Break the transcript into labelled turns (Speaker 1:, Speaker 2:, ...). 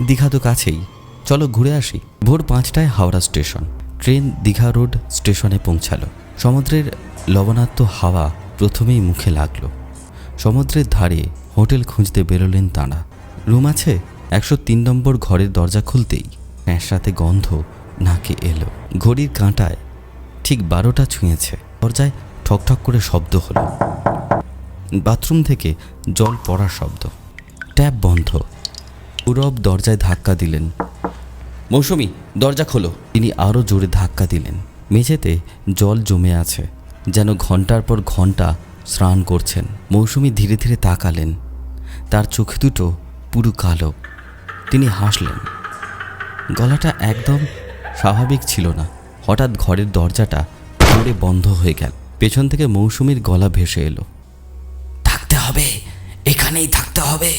Speaker 1: দীঘা তো কাছেই, চলো ঘুরে আসি। ভোর 5টায় Howrah station. Train Digha road স্টেশনে পৌঁছালো। সমুদ্রের লবণাক্ত হাওয়া প্রথমেই মুখে লাগলো। সমুদ্রের ধারে হোটেল খুঁজতে বেরোলেন তাঁরা। রুম আছে 103 নম্বর। ঘরের দরজা খুলতেই একসাথে গন্ধ নাকে এলো। ঘড়ির কাঁটায় ঠিক 12টা ছুঁয়েছে। দরজায় ঠকঠক করে শব্দ হলো। বাথরুম থেকে জল পড়ার শব্দ। ট্যাপ বন্ধ। পূরব দরজায় ধাক্কা দিলেন। মৌসুমী, দরজা খোলো। তিনি আরও জোরে ধাক্কা দিলেন। মেঝেতে জল জমে আছে, যেন ঘন্টার পর ঘন্টা স্নান করছেন। মৌসুমী ধীরে ধীরে তাকালেন। তার চোখ দুটো পুরো কালো। তিনি হাসলেন। গলাটা একদম স্বাভাবিক ছিল না। হঠাৎ ঘরের দরজাটা জোরে বন্ধ হয়ে গেল। পেছন থেকে মৌসুমীর গলা ভেসে এলো, থাকতে হবে, এখানেই থাকতে হবে।